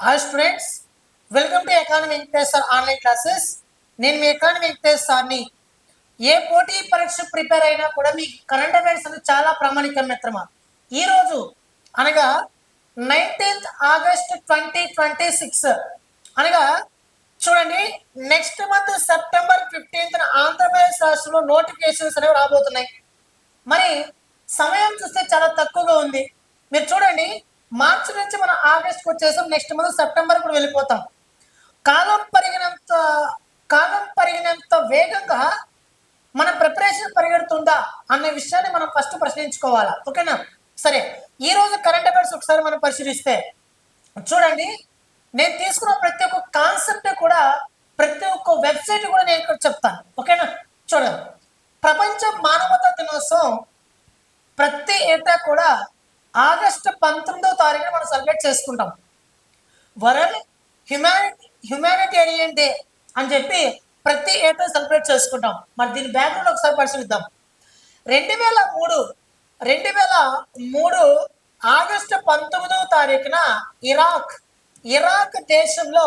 Hi students, welcome to economy Venkatesh sir online classes. నేను మీ economy Venkatesh సార్ని. ఏ పోటీ పరీక్ష ప్రిపేర్ అయినా కూడా మీ కరెంట్ అఫైర్స్ అనేది చాలా ప్రామాణికం మిత్రమా. ఈరోజు అనగా 19th ఆగస్ట్ 2026 అనగా చూడండి, next month September 15th Andhra Pradesh రాష్ట్రంలో నోటిఫికేషన్స్ అనేవి రాబోతున్నాయి. మరి సమయం చూస్తే చాలా తక్కువగా ఉంది. మీరు చూడండి, మార్చి నుంచి మనం ఆగస్ట్కి వచ్చేసాం, నెక్స్ట్ మంత్ సెప్టెంబర్ కూడా వెళ్ళిపోతాం. కాలం పరిగినంత వేగంగా మన ప్రిపరేషన్ పరిగెడుతుందా అన్న విషయాన్ని మనం ఫస్ట్ ప్రశ్నించుకోవాలా. ఓకేనా? సరే, ఈ రోజు కరెంట్ అఫైర్స్ ఒకసారి మనం పరిశీలిస్తే చూడండి, నేను తీసుకున్న ప్రతి ఒక్క కాన్సెప్ట్ కూడా, ప్రతి ఒక్క వెబ్సైట్ కూడా నేను ఇక్కడ చెప్తాను. ఓకేనా? చూడండి, ప్రపంచ మానవతా దినోత్సవం ప్రతి ఏటా కూడా ఆగస్టు 19వ తారీఖున మనం సెలబ్రేట్ చేసుకుంటాం. వరల్డ్ హ్యుమానిటేరియన్ డే అని చెప్పి ప్రతి ఏటా సెలబ్రేట్ చేసుకుంటాం. మరి దీని బ్యాక్గ్రౌండ్ ఒకసారి పరిశీలిద్దాం. 2003 ఆగస్టు 19వ తారీఖున ఇరాక్ దేశంలో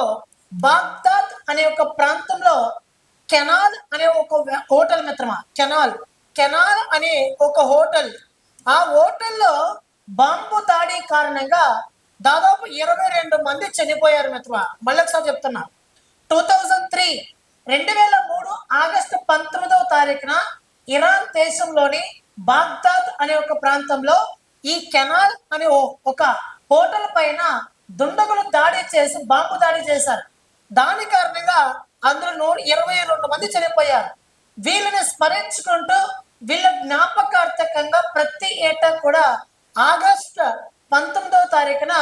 బాగ్దాద్ అనే ఒక ప్రాంతంలో కెనాల్ అనే ఒక హోటల్ మిత్రమా, కెనాల్ అనే ఒక హోటల్, ఆ హోటల్లో బాంబు దాడి కారణంగా దాదాపు 22 మంది చనిపోయారు మిత్రమా. మళ్ళీ ఒకసారి చెప్తున్నా, 2003 ఆగస్టు 19వ తారీఖున ఇరాన్ దేశంలోని బాగ్దాద్ అనే ఒక ప్రాంతంలో ఈ కెనాల్ అనే ఒక హోటల్ పైన దుండగులు దాడి చేసి బాంబు దాడి చేశారు. దాని కారణంగా అందులో 22 మంది చనిపోయారు. వీళ్ళని స్మరించుకుంటూ వీళ్ళ జ్ఞాపకార్థకంగా ప్రతి ఏటా కూడా ఆగస్టు 19వ తారీఖున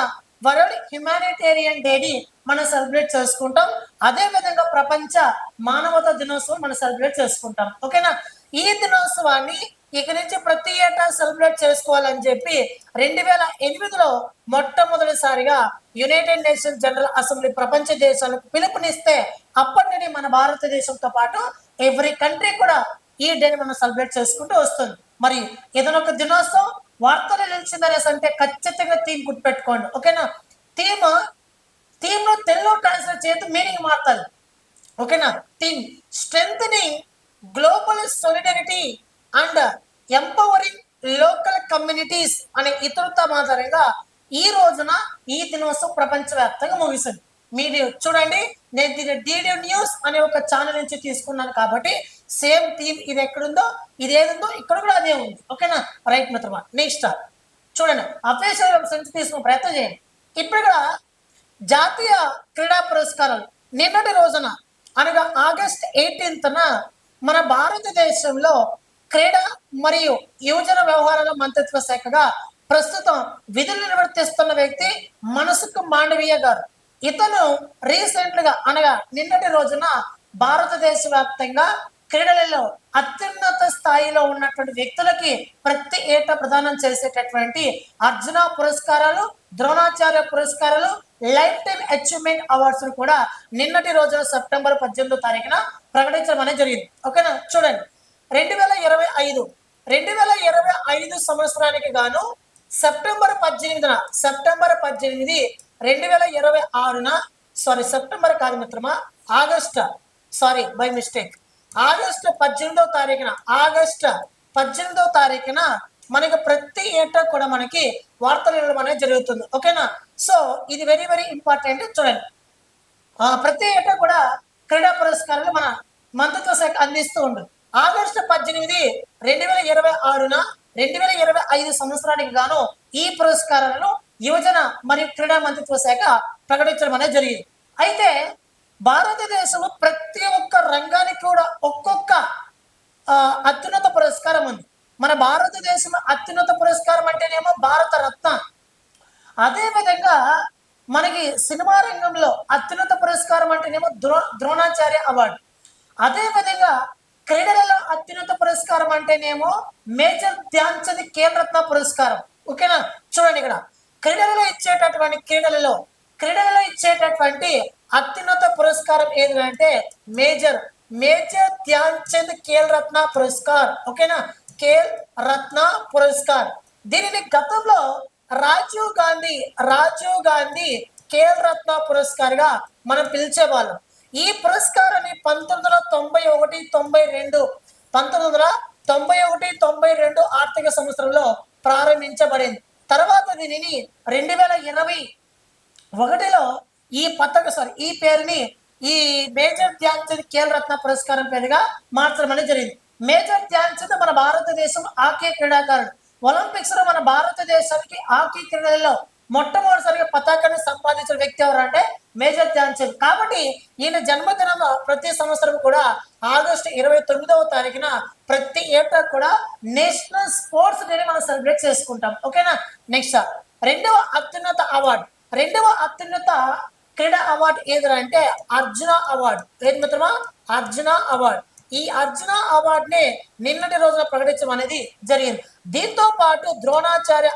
వరల్డ్ హ్యుమానిటేరియన్ డేని మనం సెలబ్రేట్ చేసుకుంటాం. అదే విధంగా ప్రపంచ మానవతా దినోత్సవం మనం సెలబ్రేట్ చేసుకుంటాం. ఓకేనా? ఈ దినోత్సవాన్ని ఇక నుంచి ప్రతి ఏటా సెలబ్రేట్ చేసుకోవాలని చెప్పి 2008లో మొట్టమొదటిసారిగా యునైటెడ్ నేషన్స్ జనరల్ అసెంబ్లీ ప్రపంచ దేశాలకు పిలుపునిస్తే అప్పటి నుండి మన భారతదేశంతో పాటు ఎవ్రీ కంట్రీ కూడా ఈ డేని మనం సెలబ్రేట్ చేసుకుంటూ వస్తుంది. మరి ఏదైనా ఒక దినోత్సవం వార్తలు నిలిచిందనేసి అంటే ఖచ్చితంగా థీమ్ గుర్తుపెట్టుకోండి. ఓకేనా? థీమ్ లో తెలుగు ట్రాన్స్లేట్ చేసి మీనింగ్ మారుతుంది. ఓకేనా? Theme strengthening global solidarity and empowering local communities అనే ఇతరుత్వం ఆధారంగా ఈ రోజున ఈ దినోత్సవం ప్రపంచవ్యాప్తంగా ముగిసింది. మీరు చూడండి, నేను దీని డీడీ న్యూస్ అనే ఒక ఛానల్ నుంచి తీసుకున్నాను కాబట్టి సేమ్ థీమ్ ఇది ఎక్కడుందో ఇది ఏదుందో ఇక్కడ కూడా అదే ఉంది. ఓకేనా? రైట్ మిత్రమా. నెక్స్ట్ చూడండి, అఫీషియల్ వెబ్సైట్ నుంచి తీసుకునే ప్రయత్నం చేయండి. ఇప్పుడు కూడా జాతీయ క్రీడా పురస్కారాలు నిన్నటి రోజున అనగా ఆగస్ట్ 18న మన భారతదేశంలో క్రీడా మరియు యువజన వ్యవహారాల మంత్రిత్వ శాఖగా ప్రస్తుతం విధులు నిర్వర్తిస్తున్న వ్యక్తి మనసుకు మాండవీయ గారు. ఇతను రీసెంట్ గా అనగా నిన్నటి రోజున భారతదేశ వ్యాప్తంగా క్రీడలలో అత్యున్నత స్థాయిలో ఉన్నటువంటి వ్యక్తులకి ప్రతి ఏటా ప్రదానం చేసేటటువంటి అర్జున పురస్కారాలు, ద్రోణాచార్య పురస్కారాలు, లైఫ్ టైమ్ అచీవ్మెంట్ అవార్డ్స్ కూడా నిన్నటి రోజున సెప్టెంబర్ 18వ తారీఖున ప్రకటించడం అనేది జరిగింది. ఓకేనా? చూడండి, 2025 సంవత్సరానికి గాను సెప్టెంబర్ 18 2026 సెప్టెంబర్ కాదు మిత్రమా, ఆగస్టు ఆగస్టు 18వ తారీఖున మనకి ప్రతి ఏటా కూడా మనకి వార్తలు ఇవ్వడం అనేది జరుగుతుంది. ఓకేనా? సో ఇది వెరీ వెరీ ఇంపార్టెంట్. చూడండి, ప్రతి ఏటా కూడా క్రీడా పురస్కారాలు మన మంత్రిత్వ శాఖ అందిస్తూ ఉంటుంది. ఆగస్టు 18 2026 సంవత్సరానికి గాను ఈ పురస్కారాలను యువజన మరియు క్రీడా మంత్రిత్వ శాఖ ప్రకటించడం అనేది జరిగింది. అయితే భారతదేశంలో ప్రతి ఒక్క రంగానికి కూడా ఒక్కొక్క అత్యున్నత పురస్కారం ఉంది. మన భారతదేశంలో అత్యున్నత పురస్కారం అంటేనేమో భారత రత్న. అదే విధంగా మనకి సినిమా రంగంలో అత్యున్నత పురస్కారం అంటేనేమో ద్రోణాచార్య అవార్డు. అదే విధంగా క్రీడలలో అత్యున్నత పురస్కారం అంటేనేమో మేజర్ ధ్యాన్ చంద్ ఖేల్ రత్న పురస్కారం. ఓకేనా? చూడండి, ఇక్కడ క్రీడలలో ఇచ్చేటటువంటి అత్యున్నత పురస్కారం ఏదంటే మేజర్ ధ్యాన్ చంద్ ఖేల్ రత్న పురస్కార్. ఓకేనా? ఖేల్ రత్న పురస్కార్. దీనిని గతంలో రాజీవ్ గాంధీ ఖేల్ రత్న పురస్కార్గా మనం పిలిచేవాళ్ళం. ఈ పురస్కారాన్ని 1991, 92 1991, 92 ఆర్థిక సంవత్సరంలో ప్రారంభించబడింది. తర్వాత దీనిని 2021లో ఈ పేరుని ఈ మేజర్ ధ్యాన్ చంద్ ఖేల్ రత్న పురస్కారం పేరుగా మార్చడం అనేది జరిగింది. మేజర్ ధ్యాన్ చంద్ మన భారతదేశం హాకీ క్రీడాకారుడు. ఒలింపిక్స్ లో మన భారతదేశానికి హాకీ క్రీడల్లో మొట్టమొదటిసారిగా పతాకాన్ని సంపాదించిన వ్యక్తి ఎవరు అంటే మేజర్ ధ్యాన్ చంద్. కాబట్టి ఈయన జన్మదినం ప్రతి సంవత్సరం కూడా ఆగస్టు 29వ తారీఖున ప్రతి ఏటా కూడా నేషనల్ స్పోర్ట్స్ డేని మనం సెలబ్రేట్ చేసుకుంటాం. ఓకేనా. నెక్స్ట్ రెండవ అత్యున్నత క్రీడా అవార్డు ఏదంటే అర్జున అవార్డు. ఏది మిత్రమా? అర్జున అవార్డు. ఈ అర్జున అవార్డుని నిన్నటి రోజున ప్రకటించడం అనేది జరిగింది. దీంతో పాటు ద్రోణాచార్య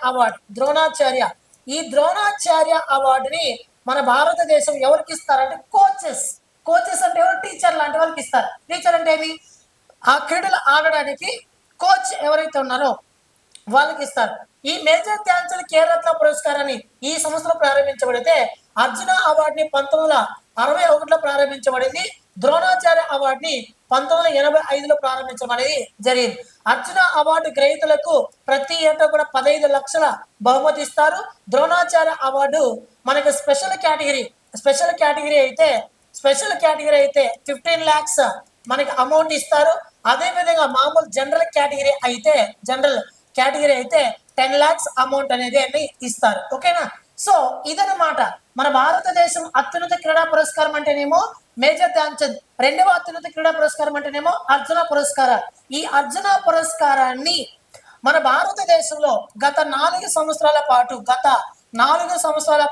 ఈ ద్రోణాచార్య అవార్డుని మన భారతదేశం ఎవరికి ఇస్తారంటే కోచెస్ అంటే ఎవరు? టీచర్ లాంటి వాళ్ళకి ఇస్తారు. టీచర్ అంటే ఏమి? ఆ క్రీడలు ఆడడానికి కోచ్ ఎవరైతే ఉన్నారో వాళ్ళకి ఇస్తారు. ఈ మేజర్ ధ్యాన్ చంద్ ఖేల్ రత్న పురస్కారాన్ని ఈ సంవత్సరం ప్రారంభించబడితే అర్జున అవార్డుని 1961లో ప్రారంభించబడింది. ద్రోణాచార్య అవార్డుని 1985లో ప్రారంభించడం అనేది జరిగింది. అర్జున అవార్డు గ్రహీతలకు ప్రతి ఏటా కూడా 15 లక్షల బహుమతి ఇస్తారు. ద్రోణాచార్య అవార్డు మనకు స్పెషల్ కేటగిరీ అయితే 15 lakhs మనకి అమౌంట్ ఇస్తారు. అదే విధంగా మామూలు జనరల్ కేటగిరీ అయితే 10 lakhs అమౌంట్ అనేది ఇస్తారు. ఓకేనా. సో ఇదన్నమాట మన భారతదేశం అత్యున్నత క్రీడా పురస్కారం అంటేనేమో మేజర్ ధ్యాన్ చంద్, రెండవ అత్యున్నత క్రీడా పురస్కారం అంటేనేమో అర్జున పురస్కారాలు. ఈ అర్జున పురస్కారాన్ని మన భారతదేశంలో గత 4 సంవత్సరాల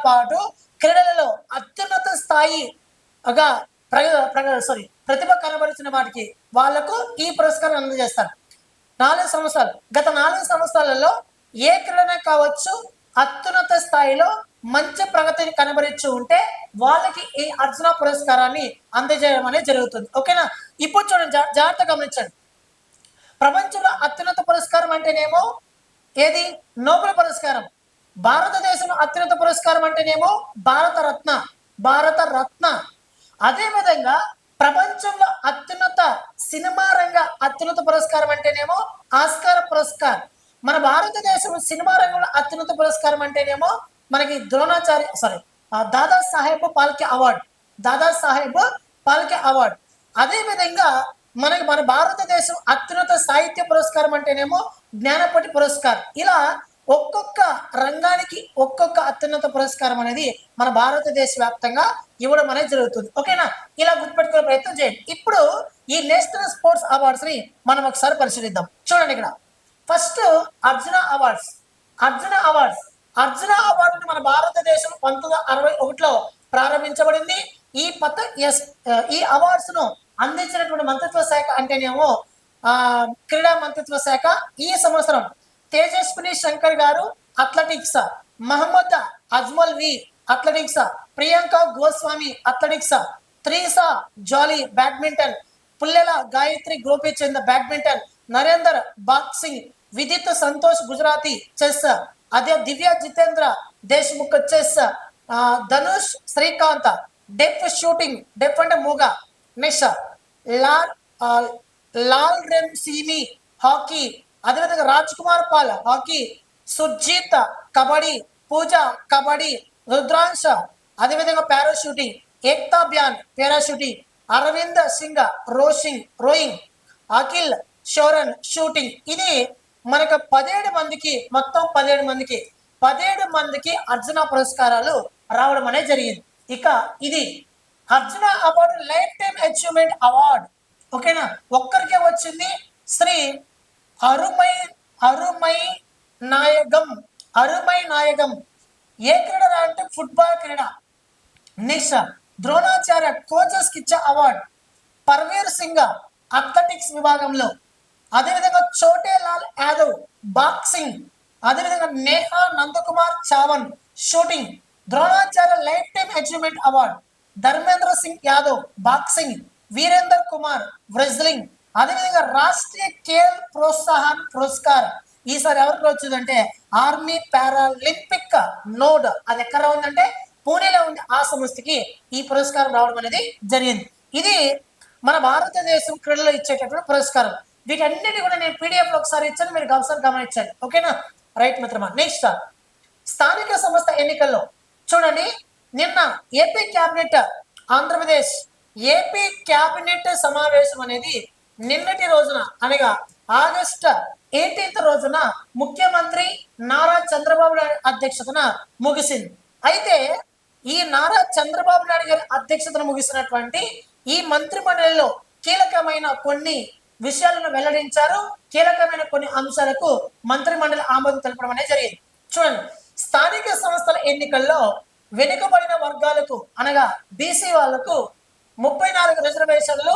పాటు క్రీడలలో అత్యున్నత స్థాయిగా ప్రతిభ కనబరిచిన వాటికి వాళ్లకు ఈ పురస్కారం అందజేస్తారు. 4 సంవత్సరాలు, గత 4 సంవత్సరాలలో ఏ క్రీడనే కావచ్చు అత్యున్నత స్థాయిలో మంచి ప్రగతిని కనబరిచి ఉంటే వాళ్ళకి ఈ అర్జున పురస్కారాన్ని అందజేయడం అనేది జరుగుతుంది. ఓకేనా. ఇప్పుడు చూడండి, జాగ్రత్తగా గమనించండి. ప్రపంచంలో అత్యున్నత పురస్కారం అంటేనేమో ఏది? నోబెల్ పురస్కారం. భారతదేశంలో అత్యున్నత పురస్కారం అంటేనేమో భారత రత్న. అదే విధంగా ప్రపంచంలో సినిమా రంగ అత్యున్నత పురస్కారం అంటేనేమో ఆస్కార్ పురస్కార్. మన భారతదేశం సినిమా రంగంలో అత్యున్నత పురస్కారం అంటేనేమో మనకి దాదాసాహెబ్ పాల్కే అవార్డు. అదే విధంగా మన భారతదేశం అత్యున్నత సాహిత్య పురస్కారం అంటేనేమో జ్ఞానపతి పురస్కార్. ఇలా ఒక్కొక్క రంగానికి ఒక్కొక్క అత్యున్నత పురస్కారం అనేది మన భారతదేశ వ్యాప్తంగా ఇవ్వడం అనేది జరుగుతుంది. ఓకేనా. ఇలా గుర్తుపెట్టుకునే ప్రయత్నం చేయండి. ఇప్పుడు ఈ నేషనల్ స్పోర్ట్స్ అవార్డ్స్ ని మనం ఒకసారి పరిశీలిద్దాం. చూడండి, ఇక్కడ ఫస్ట్ అర్జున అవార్డుని మన భారతదేశం 1961లో ప్రారంభించబడింది. ఈ అవార్డ్స్ ను అందించినటువంటి మంత్రిత్వ శాఖ అంటేనేమో క్రీడా మంత్రిత్వ శాఖ. ఈ సంవత్సరం తేజస్విని శంకర్ గారు athletics, Muhammed Ajmal V athletics, Priyanka Goswami athletics, Treesa Jolly badminton, Pullela Gayatri Gopichand badminton, Narender boxing, Vidit Santosh Gujrathi chess, అదే Divya Jitendra Deshmukh chess, Dhanush Srikanth deaf shooting, deaf అంటే మూగ. Next Lalremsiami hockey, అదేవిధంగా రాజ్ కుమార్ పాల్ హాకీ, సుర్జీత్ కబడ్డీ, పూజ కబడ్డీ, రుద్రాంశ అదేవిధంగా para shooting, Ekta Bhyan para shooting, Arvind Singh rowing, Akhil Sheoran shooting. ఇది మనకు 17 మందికి అర్జున పురస్కారాలు రావడం అనేది జరిగింది. ఇక ఇది Arjuna award life time achievement award. ఓకేనా. ఒక్కరికే వచ్చింది. శ్రీ అరుమై నాయగం. ఏ క్రీడ అంటే ఫుట్బాల్ క్రీడ. నెక్స్ట్ ద్రోణాచార్య కోచెస్ కి ఇచ్చే అవార్డు. పర్వీర్ సింగ్ అథ్లెటిక్స్ విభాగంలో. అదేవిధంగా చోటేలాల్ యాదవ్ బాక్సింగ్. అదేవిధంగా Neha Nandakumar Chavan shooting. Dronacharya life time achievement award. Dharmendra Singh Yadav boxing, Virender Kumar wrestling. అదేవిధంగా రాష్ట్రీయ ఖేల్ ప్రోత్సాహన్ పురస్కార్ ఈసారి ఎవరికి వచ్చిందంటే ఆర్మీ పారాలింపిక్ నోడ్. అది ఎక్కడ ఉందంటే పూణేలో ఉండే ఆ సంస్థకి ఈ పురస్కారం రావడం అనేది జరిగింది. ఇది మన భారతదేశం క్రీడలో ఇచ్చేటటువంటి పురస్కారం. వీటన్నిటి కూడా నేను పీడిఎఫ్ లో ఒకసారి ఇచ్చాను, మీరు ఒకసారి గమనించండి. ఓకేనా? రైట్ మిత్రమా. నెక్స్ట్ స్థానిక సంస్థ ఎన్నికల్లో చూడండి, నిన్న AP cabinet Andhra Pradesh AP cabinet సమావేశం అనేది నిన్నటి రోజున అనగా ఆగస్ట్ 18th రోజున ముఖ్యమంత్రి నారా చంద్రబాబు నాయుడు అధ్యక్షతన ముగిసింది. అయితే ఈ నారా చంద్రబాబు నాయుడు గారి అధ్యక్షతన ముగిసినటువంటి ఈ మంత్రి మండలిలో కీలకమైన కొన్ని విషయాలను వెల్లడించారు. కీలకమైన కొన్ని అంశాలకు మంత్రి మండలి ఆమోదం తెలపడం అనేది జరిగింది. చూడండి, స్థానిక సంస్థల ఎన్నికల్లో వెనుకబడిన వర్గాలకు అనగా బీసీ వాళ్లకు 34 రిజర్వేషన్లు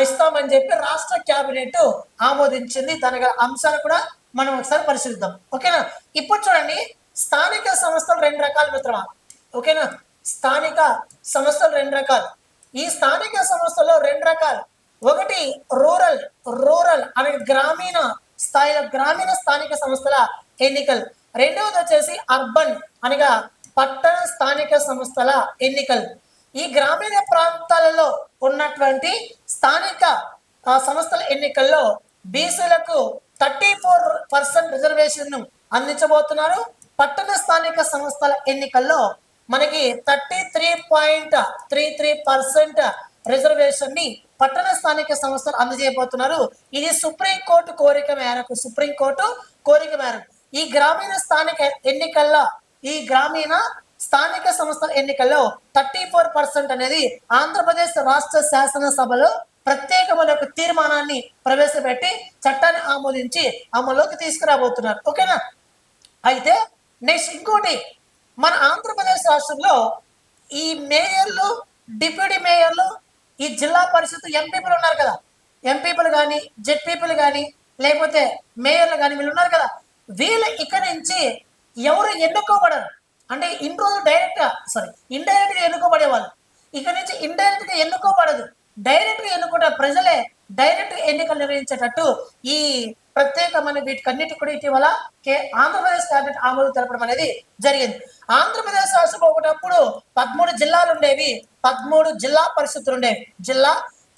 ఇస్తామని చెప్పి రాష్ట్ర కేబినెట్ ఆమోదించింది. దాని అంశాలు కూడా మనం ఒకసారి పరిశీలిద్దాం. ఓకేనా? ఇప్పుడు చూడండి, స్థానిక సంస్థలు 2 రకాలు మిత్రమా. ఓకేనా? స్థానిక సంస్థలు 2 రకాలు. ఈ స్థానిక సంస్థల్లో 2 రకాలు. ఒకటి రూరల్ అనగా గ్రామీణ స్థాయిలో గ్రామీణ స్థానిక సంస్థల ఎన్నికలు. రెండవది వచ్చేసి అర్బన్ అనగా పట్టణ స్థానిక సంస్థల ఎన్నికలు. ఈ గ్రామీణ ప్రాంతాలలో ఉన్నటువంటి స్థానిక సంస్థల ఎన్నికల్లో బీసీలకు 34% రిజర్వేషన్ అందించబోతున్నారు. పట్టణ స్థానిక సంస్థల ఎన్నికల్లో మనకి 33.33% రిజర్వేషన్ ని పట్టణ స్థానిక సంస్థలు అందజేయబోతున్నారు. ఇది సుప్రీంకోర్టు కోరిక మేరకు ఈ గ్రామీణ స్థానిక ఎన్నికల్లో ఈ గ్రామీణ స్థానిక సంస్థల ఎన్నికల్లో 34% అనేది ఆంధ్రప్రదేశ్ రాష్ట్ర శాసనసభలో ప్రత్యేకమైన ఒక తీర్మానాన్ని ప్రవేశపెట్టి చట్టాన్ని ఆమోదించి అమలులోకి తీసుకురాబోతున్నారు. ఓకేనా? అయితే నెక్స్ట్ ఇంకోటి, మన ఆంధ్రప్రదేశ్ రాష్ట్రంలో ఈ మేయర్లు, డిప్యూటీ మేయర్లు, ఈ జిల్లా పరిషత్ ఎంపీపీలు ఉన్నారు కదా, ఎంపీపీలు కానీ జెడ్పీపీలు కానీ లేకపోతే మేయర్లు కానీ వీళ్ళు ఉన్నారు కదా, వీళ్ళు ఇక్కడి నుంచి ఎవరు ఎన్నుకోబడరు. అంటే ఇన్ని రోజులు ఇండైరెక్ట్ గా ఎన్నుకోబడేవాళ్ళు. ఇక్కడ నుంచి ఇండైరెక్ట్ గా ఎన్నుకోబడదు, డైరెక్ట్ గా ఎన్నుకుంటే ప్రజలే డైరెక్ట్ ఎన్నికలు నిర్వహించేటట్టు ఈ ప్రత్యేకమైన వీటికన్నిటి కూడా ఇటీవల ఆంధ్రప్రదేశ్ క్యాబినెట్ ఆమోదం తెలపడం అనేది జరిగింది. ఆంధ్రప్రదేశ్ రాష్ట్రంలో ఒకటప్పుడు 13 జిల్లాలు ఉండేవి, 13 జిల్లా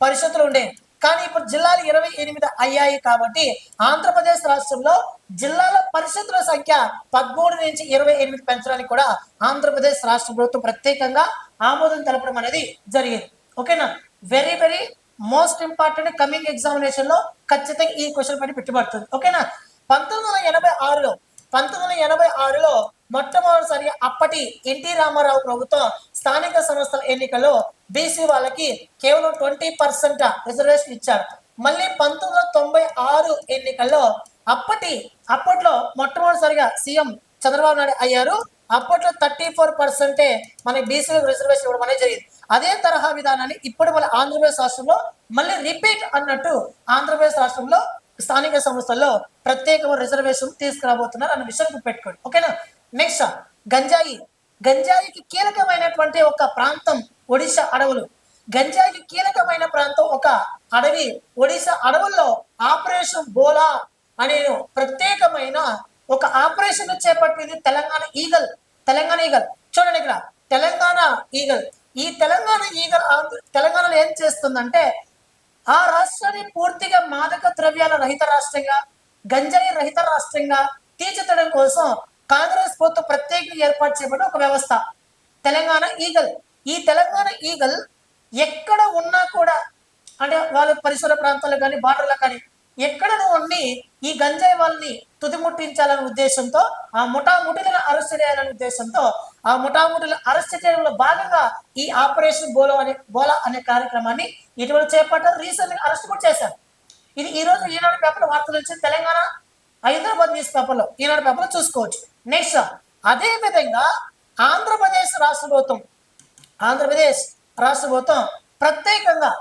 పరిషత్తులు ఉండేవి. కానీ ఇప్పుడు జిల్లాలు 28 అయ్యాయి. కాబట్టి ఆంధ్రప్రదేశ్ రాష్ట్రంలో జిల్లాల పరిషత్తుల సంఖ్య 13 నుంచి 28 పెంచడానికి కూడా ఆంధ్రప్రదేశ్ రాష్ట్ర ప్రభుత్వం ప్రత్యేకంగా ఆమోదం తెలపడం అనేది జరిగింది. ఓకేనా? Very very most important coming examination లో ఖచ్చితంగా ఈ క్వశ్చన్ పైన పెట్టుబడుతుంది. ఓకేనా? 1986లో మొట్టమొదటిసారిగా అప్పటి ఎన్టీ రామారావు ప్రభుత్వం స్థానిక సంస్థల ఎన్నికల్లో బీసీ వాళ్ళకి కేవలం 20% రిజర్వేషన్ ఇచ్చారు. మళ్ళీ 1996 ఎన్నికల్లో అప్పట్లో మొట్టమొదటిసారిగా సీఎం చంద్రబాబు నాయుడు అయ్యారు. అప్పట్లో 34% మనకి బీసీలకు రిజర్వేషన్ ఇవ్వడం అనేది జరిగింది. అదే తరహా విధానాన్ని ఇప్పుడు మన ఆంధ్రప్రదేశ్ రాష్ట్రంలో మళ్ళీ రిపీట్ అన్నట్టు ఆంధ్రప్రదేశ్ రాష్ట్రంలో స్థానిక సంస్థల్లో ప్రత్యేక రిజర్వేషన్ తీసుకురాబోతున్నారు అన్న విషయాన్ని పెట్టుకోండి. ఓకేనా? నెక్స్ట్ గంజాయికి కీలకమైనటువంటి ఒక ప్రాంతం ఒడిశా అడవులు. గంజాయికి కీలకమైన ప్రాంతం ఒక అడవి ఒడిశా అడవుల్లో ఆపరేషన్ బోలా అనే ప్రత్యేకమైన ఒక ఆపరేషన్ చేపట్టింది తెలంగాణ ఈగల్. చూడండి, ఇక్కడ తెలంగాణ ఈగల్. ఈ తెలంగాణ ఈగల్ తెలంగాణలో ఏం చేస్తుందంటే ఆ రాష్ట్రాన్ని పూర్తిగా మాదక ద్రవ్యాల రహిత రాష్ట్రంగా, గంజాయి రహిత రాష్ట్రంగా తీర్చిదిద్దడం కోసం కాంగ్రెస్ ప్రభుత్వం ప్రత్యేకంగా ఏర్పాటు చేయబడిన ఒక వ్యవస్థ తెలంగాణ ఈగల్. ఈ తెలంగాణ ఈగల్ ఎక్కడ ఉన్నా కూడా, అంటే వాళ్ళ పరిసర ప్రాంతాల్లో కానీ బార్డర్లో కానీ ఎక్కడ ఉండి ఈ గంజాయి వాళ్ళని తుదిముట్టించాలనే ఉద్దేశంతో, ఆ ముఠాముఠులను అరెస్ట్ చేయాలనే ఉద్దేశంతో, ఆ ముఠాముఠులను అరెస్ట్ చేయడంలో భాగంగా ఈ ఆపరేషన్ బోలా అనే కార్యక్రమాన్ని ఇటీవల చేపట్టారు. రీసెంట్ గా అరెస్ట్ కూడా చేశారు. ఇది ఈ రోజు ఈనాడు పేపర్ వార్తలు వచ్చి తెలంగాణ హైదరాబాద్ న్యూస్ పేపర్లో ఈనాడు పేపర్లో చూసుకోవచ్చు. నెక్స్ట్ అదే విధంగా ఆంధ్రప్రదేశ్ రాష్ట్ర ప్రభుత్వం ప్రత్యేకంగా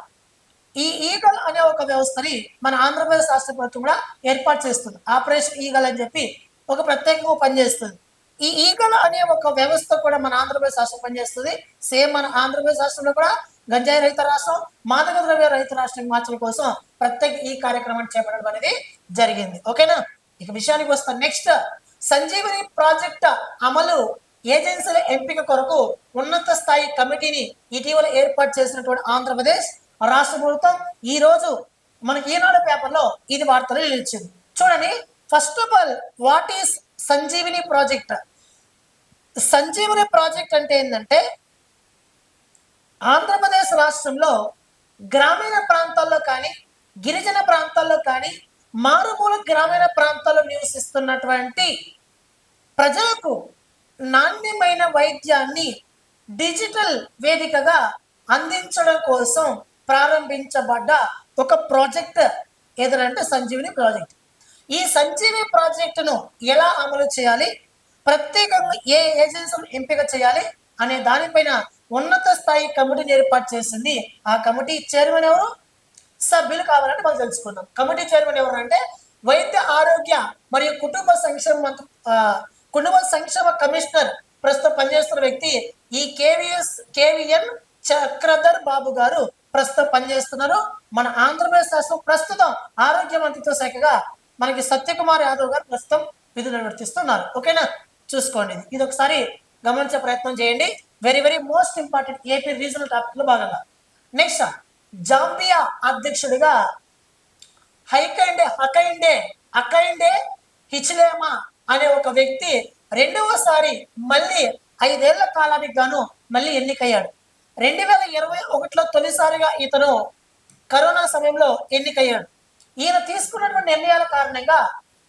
ఈ ఈగల్ అనే ఒక వ్యవస్థని మన ఆంధ్రప్రదేశ్ రాష్ట్ర ప్రభుత్వం కూడా ఏర్పాటు చేస్తుంది. ఆపరేషన్ ఈగల్ అని చెప్పి ఒక ప్రత్యేకంగా పనిచేస్తుంది. ఈ ఈగల్ అనే ఒక వ్యవస్థ కూడా మన ఆంధ్రప్రదేశ్ రాష్ట్రం పనిచేస్తుంది. సేమ్ మన ఆంధ్రప్రదేశ్ రాష్ట్రంలో కూడా గంజాయి రహిత రాష్ట్రం, మాదక ద్రవ్య రహిత రాష్ట్రం మార్చడం కోసం ప్రత్యేక ఈ కార్యక్రమాన్ని చేపట్టడం అనేది జరిగింది. ఓకేనా? ఇక విషయానికి వస్తాం. నెక్స్ట్ సంజీవని ప్రాజెక్ట్ అమలు ఏజెన్సీల ఎంపిక కొరకు ఉన్నత స్థాయి కమిటీని ఇటీవల ఏర్పాటు చేసినటువంటి ఆంధ్రప్రదేశ్ రాష్ట్ర ప్రభుత్వం ఈ రోజు మనకి ఈనాడు పేపర్లో ఇది వార్తలు నిలిచింది. చూడండి, first of all what is Sanjeevini project? Sanjeevini project అంటే ఏంటంటే ఆంధ్రప్రదేశ్ రాష్ట్రంలో గ్రామీణ ప్రాంతాల్లో కానీ గిరిజన ప్రాంతాల్లో కానీ మారుమూల గ్రామీణ ప్రాంతాల్లో నివసిస్తున్నటువంటి ప్రజలకు నాణ్యమైన వైద్యాన్ని డిజిటల్ వేదికగా అందించడం కోసం ప్రారంభించబడ్డ ఒక ప్రాజెక్ట్ ఏదంటే సంజీవిని ప్రాజెక్ట్. ఈ సంజీవిని ప్రాజెక్టును ఎలా అమలు చేయాలి, ప్రత్యేకంగా ఏ ఏజెన్సీలను ఎంపిక చేయాలి అనే దానిపైన ఉన్నత స్థాయి కమిటీని ఏర్పాటు చేసింది. ఆ కమిటీ చైర్మన్ ఎవరు, సభ్యులు కావాలంటే మనం తెలుసుకుందాం. కమిటీ చైర్మన్ ఎవరు అంటే వైద్య ఆరోగ్య మరియు కుటుంబ సంక్షేమ కమిషనర్ ప్రస్తుతం పనిచేస్తున్న వ్యక్తి ఈ కేవీఎన్ చక్రధర్ బాబు గారు ప్రస్తుతం పనిచేస్తున్నారు. మన ఆంధ్రప్రదేశ్ రాష్ట్రం ప్రస్తుతం ఆరోగ్య మంత్రిత్వ శాఖగా మనకి సత్యకుమార్ యాదవ్ గారు ప్రస్తుతం విధులు నిర్వర్తిస్తున్నారు. ఓకేనా, చూసుకోండి. ఇది ఒకసారి గమనించే ప్రయత్నం చేయండి. Very very most important AP regional topic లో భాగంగా. నెక్స్ట్, జాంబియా అధ్యక్షుడిగా అకైండే హిచ్లేమా అనే ఒక వ్యక్తి రెండవసారి మళ్ళీ 5 ఏళ్ల కాలానికి గాను మళ్ళీ ఎన్నికయ్యాడు. 2021లో తొలిసారిగా ఇతను కరోనా సమయంలో ఎన్నికయ్యాడు. ఈయన తీసుకున్నటువంటి నిర్ణయాల కారణంగా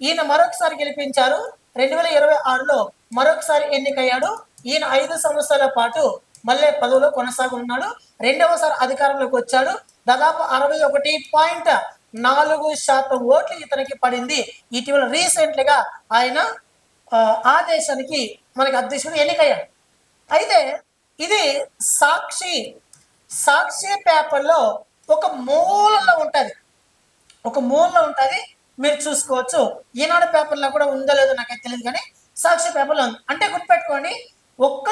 ఈయన మరొకసారి గెలిపించారు. 2026లో మరొకసారి ఎన్నికయ్యాడు. ఈయన 5 సంవత్సరాల పాటు మళ్ళీ పదవిలో కొనసాగుతున్నాడు. రెండవసారి అధికారంలోకి వచ్చాడు. దాదాపు 61.4% ఓట్లు ఇతనికి పడింది. ఇటీవల రీసెంట్లీగా ఆయన ఆ దేశానికి మనకి అధ్యక్షుడు ఎన్నికయ్యాడు. అయితే ఇది సాక్షి పేపర్లో ఒక మూలలో ఉంటుంది, మీరు చూసుకోవచ్చు. ఈనాడు పేపర్లో కూడా ఉందో లేదో నాకైతే తెలియదు, కానీ సాక్షి పేపర్లో ఉంది. అంటే గుర్తుపెట్టుకోండి, ఒకే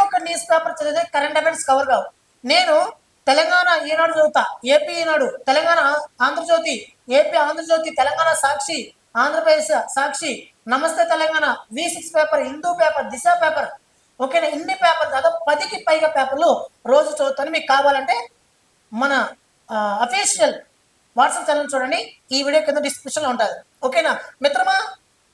ఒక న్యూస్ పేపర్ చదివితే కరెంట్ అఫైర్స్ కవర్ కావు. నేను తెలంగాణ ఈనాడు చదువుతా, AP Eenadu, Telangana Andhrajyothy, AP Andhrajyothy, Telangana Sakshi, Andhra Pradesh Sakshi, Namaste Telangana, V6 paper, Hindu paper, Disha paper. ఓకేనా, ఇన్ని పేపర్, దాదాపు 10కి పైగా పేపర్లు రోజు చదువుతాను. మీకు కావాలంటే మన అఫీషియల్ వాట్సాప్ ఛానల్ చూడండి, ఈ వీడియో కింద డిస్క్రిప్షన్లో ఉంటుంది. ఓకేనా మిత్రమా,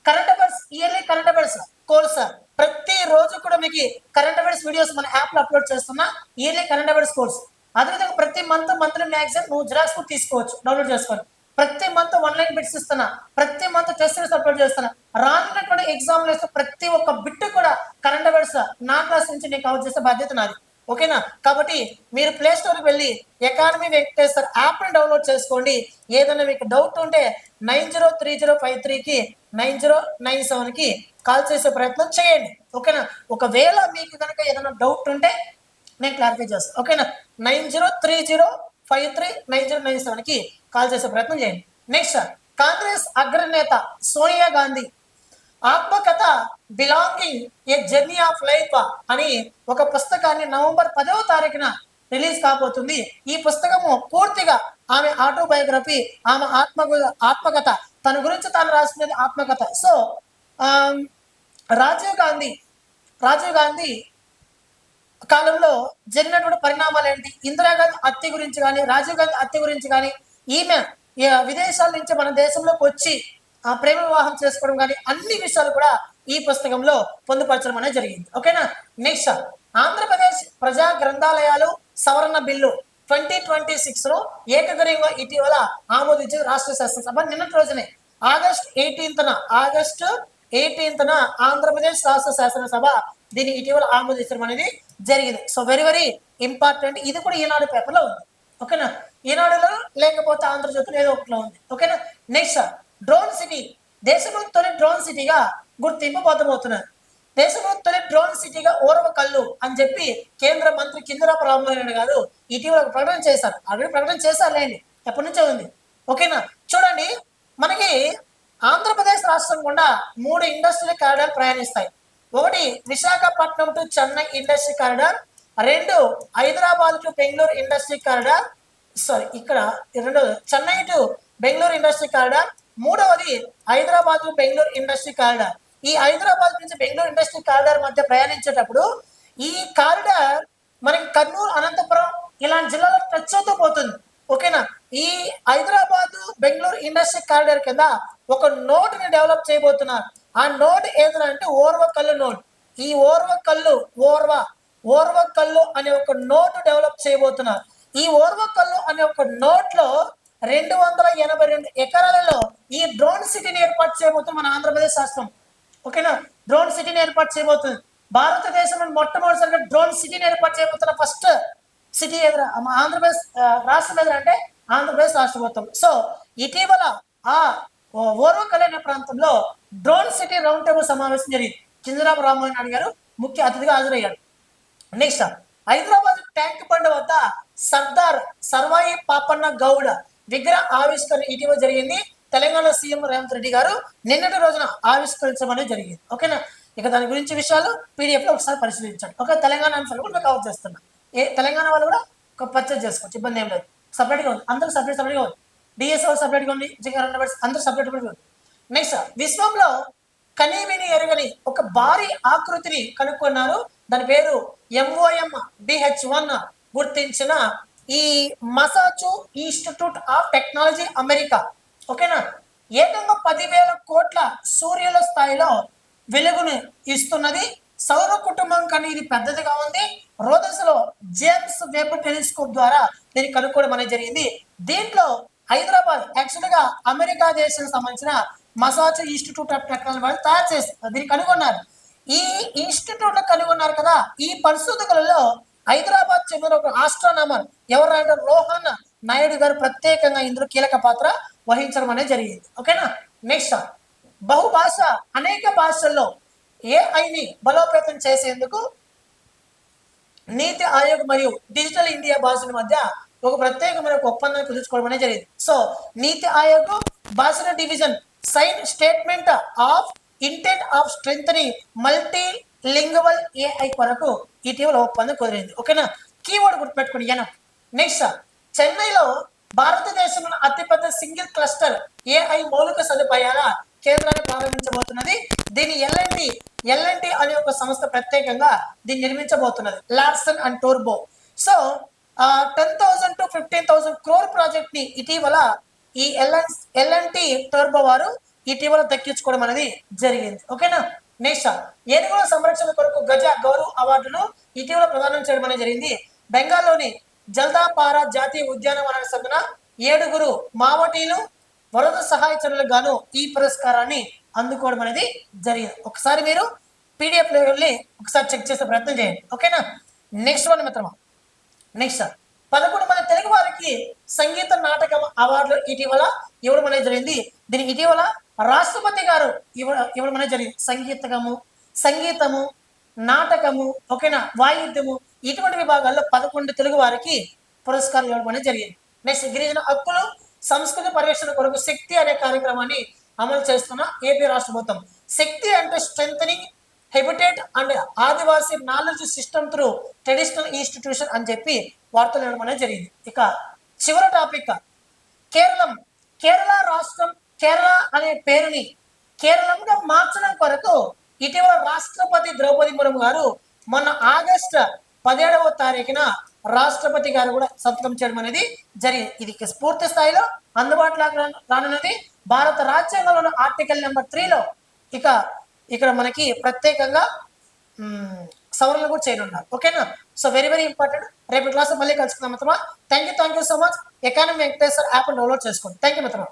current affairs, yearly current affairs course ప్రతి రోజు కూడా మీకు కరెంట్ అఫైర్స్ వీడియోస్ మన యాప్లో అప్లోడ్ చేస్తున్నా. ఇయర్లీ కరెంట్ అఫైర్స్ కోర్స్, అదేవిధంగా ప్రతి మంత్లీ మ్యాగజైన్ నువ్వు జిరాక్స్ తీసుకోవచ్చు, డౌన్లోడ్ చేసుకోండి. ప్రతి మంత్ ఆన్లైన్ బిట్స్ ఇస్తున్నా, ప్రతి మంత్ టెస్ట్ సిరీస్ అప్లోడ్ చేస్తున్నా. రానున్నటువంటి ఎగ్జామ్లో ప్రతి ఒక్క బిట్ కూడా కరెంట్ అఫైర్స్ నా క్లాస్ నుంచి నేను కవర్ చేసే బాధ్యత నాది. ఓకేనా, కాబట్టి మీరు ప్లే స్టోర్కి వెళ్ళి అకాడమీ వెంకటేశ్వర్ యాప్ని డౌన్లోడ్ చేసుకోండి. ఏదైనా మీకు డౌట్ ఉంటే 903053కి 9097కి కాల్ చేసే ప్రయత్నం చేయండి. ఓకేనా, ఒకవేళ మీకు కనుక ఏదైనా డౌట్ ఉంటే నేను క్లారిఫై చేస్తాను. ఓకేనా, 9030539097కి కాల్ చేసే ప్రయత్నం చేయండి. నెక్స్ట్, కాంగ్రెస్ అగ్రనేత సోనియా గాంధీ ఆత్మకథ belonging A journey of life అని ఒక పుస్తకాన్ని నవంబర్ 10వ తారీఖున రిలీజ్ కాబోతుంది. ఈ పుస్తకము పూర్తిగా ఆమె ఆటోబయోగ్రఫీ, ఆమె ఆత్మకథ, తన గురించి తాను రాసినది ఆత్మకథ. సో రాజీవ్ గాంధీ కాలంలో జరిగినటువంటి పరిణామాలు ఏంటి, ఇందిరాగాంధీ హత్య గురించి కానీ, రాజీవ్ గాంధీ హత్య గురించి కానీ, ఈమె విదేశాల నుంచి మన దేశంలోకి వచ్చి ప్రేమ వివాహం చేసుకోవడం కానీ, అన్ని విషయాలు కూడా ఈ పుస్తకంలో పొందుపరచడం అనేది జరిగింది. ఓకేనా, నెక్స్ట్, ఆంధ్రప్రదేశ్ ప్రజా గ్రంథాలయాలు సవరణ బిల్లు 2026లో ఏకగ్రీవంగా ఇటీవల ఆమోదించింది రాష్ట్ర శాసనసభ. నిన్నటి రోజునే ఆగస్టు 18న ఆంధ్రప్రదేశ్ రాష్ట్ర శాసనసభ దీన్ని ఇటీవల ఆమోదించడం అనేది జరిగింది. So very very important. ఇది కూడా ఈనాడు పేపర్లో ఉంది. ఓకేనా, ఈనాడులో లేకపోతే ఆంధ్రజ్యోతిలో ఏదో ఒకటిలో ఉంది. ఓకేనా, నెక్స్ట్, డ్రోన్ సిటీ, దేశంలో తొలి డ్రోన్ సిటీగా గుర్తింపు పొందబోతున్నారు. దేశంలో తొలి డ్రోన్ సిటీగా ఓరవకల్లు అని చెప్పి కేంద్ర మంత్రి కింజరాపు రామ్మోహన్ గారు ఇటీవల ప్రకటన చేశారు. ఆల్రెడీ ప్రకటన చేశారులేండి, ఎప్పటి నుంచో ఉంది. ఓకేనా, చూడండి, మనకి ఆంధ్రప్రదేశ్ రాష్ట్రం గుండా 3 ఇండస్ట్రియల్ కారిడార్ ప్రయాణిస్తాయి. ఒకటి Visakhapatnam to Chennai industry corridor, 2 Hyderabad to Bengaluru industry corridor, రెండోది Chennai to Bengaluru industry corridor, 3వది Hyderabad to Bengaluru industry corridor. ఈ హైదరాబాద్ నుంచి బెంగళూరు ఇండస్ట్రియల్ కారిడార్ మధ్య ప్రయాణించేటప్పుడు ఈ కారిడార్ మనకి కర్నూలు, అనంతపురం ఇలాంటి జిల్లాలో టచ్ అవుతూ పోతుంది. ఓకేనా. ఈ హైదరాబాద్ బెంగళూరు ఇండస్ట్రియల్ కారిడార్ కింద ఒక నోట్ ని డెవలప్ చేయబోతున్నారు. ఆ నోట్ ఏదంటే ఓర్వకల్లు నోట్. ఈ ఓర్వకల్లు అనే ఒక నోట్ డెవలప్ చేయబోతున్నారు. ఈ ఓర్వకల్లు అనే ఒక నోట్ లో 282 ఎకరాలలో ఈ డ్రోన్ సిటీని ఏర్పాటు చేయబోతుంది మన ఆంధ్రప్రదేశ్ రాష్ట్రం. ఓకేనా. డ్రోన్ సిటీని ఏర్పాటు చేయబోతుంది. భారతదేశంలో మొట్టమొదటిసారిగా డ్రోన్ సిటీని ఏర్పాటు చేయబోతున్న ఫస్ట్ సిటీ ఎదురు ఆంధ్రప్రదేశ్ రాష్ట్రం ఎదురు అంటే ఆంధ్రప్రదేశ్ రాష్ట్ర మొత్తం. సో ఇటీవల ఆ ఓర్వకల్ అనే ప్రాంతంలో డ్రోన్ సిటీ రౌండ్ టేబుల్ సమావేశం జరిగింది. చింద్రబాబు రామ్మోహన్ నాయుడు గారు ముఖ్య అతిథిగా హాజరయ్యాడు. నెక్స్ట్ హైదరాబాద్ ట్యాంక్ బండ్ వద్ద సర్దార్ సర్వాయి పాపన్న గౌడ విగ్రహ ఆవిష్కరణ ఇటీవల జరిగింది. తెలంగాణ సీఎం రేవంత్ రెడ్డి గారు నిన్నటి రోజున ఆవిష్కరించడం అనేది జరిగింది. ఓకేనా. ఇక దాని గురించి విషయాలు పీడిఎఫ్ లో ఒకసారి పరిశీలించండి. ఓకే. తెలంగాణ అంశాలు కూడా కవర్ చేస్తున్నా. తెలంగాణ వాళ్ళు కూడా ఒక పర్చేజ్ చేసుకోవచ్చు, ఇబ్బంది ఏం లేదు. సపరేట్గా ఉంది, అందరూ సపరేట్గా ఉంది. డిఎస్ఓ సపరేట్గా ఉంది, అందరూ సపరేట్గా ఉంది. నెక్స్ట్ విశ్వంలో కనీవిని ఎరుగని ఒక భారీ ఆకృతిని కనుక్కున్నారు. దాని పేరు MOM BH1 గుర్తించిన ఈ మసాచూ ఇన్స్టిట్యూట్ ఆఫ్ టెక్నాలజీ అమెరికా. ఓకేనా. ఏకంగా 10,000 కోట్ల సూర్యుల స్థాయిలో వెలుగును ఇస్తున్నది. సౌర కుటుంబం కానీ ఇది పెద్దదిగా ఉంది. రోదస్లో జేమ్స్ వెబ్ టెలిస్కోప్ ద్వారా దీన్ని కనుక్కోవడం అనేది జరిగింది. దీంట్లో హైదరాబాద్ యాక్చువల్గా అమెరికా దేశానికి సంబంధించిన మసాచూ ఇన్స్టిట్యూట్ ఆఫ్ టెక్నాలజీ వాళ్ళు తయారు చేసి దీన్ని కనుగొన్నారు. ఈ ఇన్స్టిట్యూట్ కనుగొన్నారు కదా. ఈ పరిశోధకులలో హైదరాబాద్ చెందిన ఒక ఆస్ట్రోనామర్ ఎవరంటే రోహన్ నాయుడు గారు ప్రత్యేకంగా ఇందులో కీలక పాత్ర వహించడం అనేది జరిగింది. ఓకేనా. నెక్స్ట్ బహుభాష అనేక భాషల్లో ఏఐని బలోపేతం చేసేందుకు నీతి ఆయోగ్ మరియు డిజిటల్ ఇండియా భాషల మధ్య ఒక ప్రత్యేకమైన ఒప్పందం కుదుర్చుకోవడం అనేది జరిగింది. సో నీతి ఆయోగ్ భాషల division sign statement of intent of strengthening multilingual AI కొరకు ఇటీవల ఒప్పందం కుదిరింది. ఓకేనా. కీవర్డ్ గుర్తుపెట్టుకోండి. నెక్స్ట్ చెన్నైలో భారతదేశంలో అతిపెద్ద సింగిల్ క్లస్టర్ ఏఐ మౌలిక సదుపాయాల కేంద్రాన్ని ప్రారంభించబోతున్నది. దీని ఎల్ఎన్టీ అనే ఒక సంస్థ ప్రత్యేకంగా దీన్ని నిర్మించబోతున్నది. లార్సన్ అండ్ టోర్బో. సో 10,000 to 15,000 crore ప్రాజెక్ట్ ని ఇటీవల ఈ ఎల్ఎన్టీ టోర్బో వారు ఇటీవల దక్కించుకోవడం అనేది జరిగింది. ఓకేనా. నెక్స్ట్ ఏనుగుల సంరక్షణ కొరకు గజ గౌరవ్ అవార్డును ఇటీవల ప్రదానం చేయడం అనేది జరిగింది. బెంగాల్లోని జల్దాపారా జాతీయ ఉద్యానవనానికి చెందిన 7 మావటీలు వరద సహాయ చర్యలకు గాను ఈ పురస్కారాన్ని అందుకోవడం అనేది జరిగింది. ఒకసారి మీరు పీడిఎఫ్ లో వెళ్ళి ఒకసారి చెక్ చేసే ప్రయత్నం చేయండి. ఓకేనా. నెక్స్ట్ వన్ మిత్రమా. నెక్స్ట్ 11 మంది తెలుగు వారికి సంగీత నాటకం అవార్డులు ఇటీవల ఇవ్వడం అనేది జరిగింది. దీని ఇటీవల రాష్ట్రపతి గారు ఇవ్వడం అనేది జరిగింది. సంగీతము నాటకము ఓకేనా వాయిద్యము ఇటువంటి విభాగాల్లో 11 తెలుగు వారికి పురస్కారం ఇవ్వడం అనేది జరిగింది. నెక్స్ట్ గిరిజన హక్కులు సంస్కృతి పరిరక్షణ కొరకు శక్తి అనే కార్యక్రమాన్ని అమలు చేస్తున్న ఏపీ రాష్ట్ర ప్రభుత్వం. శక్తి అంటే strengthening habitat and Adivasi knowledge system through traditional institution అని చెప్పి వార్తలు ఇవ్వడం అనేది జరిగింది. ఇక చివరి టాపిక్ కేరళ రాష్ట్రం కేరళ అనే పేరుని కేరళంగా మార్చడం కొరకు ఇటీవల రాష్ట్రపతి ద్రౌపది ముర్ము గారు మొన్న ఆగస్టు 17వ తారీఖున రాష్ట్రపతి గారు కూడా సంతకం చేయడం అనేది జరిగింది. ఇది పూర్తి స్థాయిలో అందుబాటులోకి రానున్నది. భారత రాజ్యాంగంలోని ఆర్టికల్ నెంబర్ 3లో ఇక్కడ మనకి ప్రత్యేకంగా సవరణలు కూడా చేయనున్నారు. ఓకేనా. So very important. రేపు క్లాస్ మళ్ళీ కలుసుకుందాం మిత్రమా. Thank you so much. Economy Venkateshwar app download చేసుకోండి. థ్యాంక్ యూ మిత్రమా.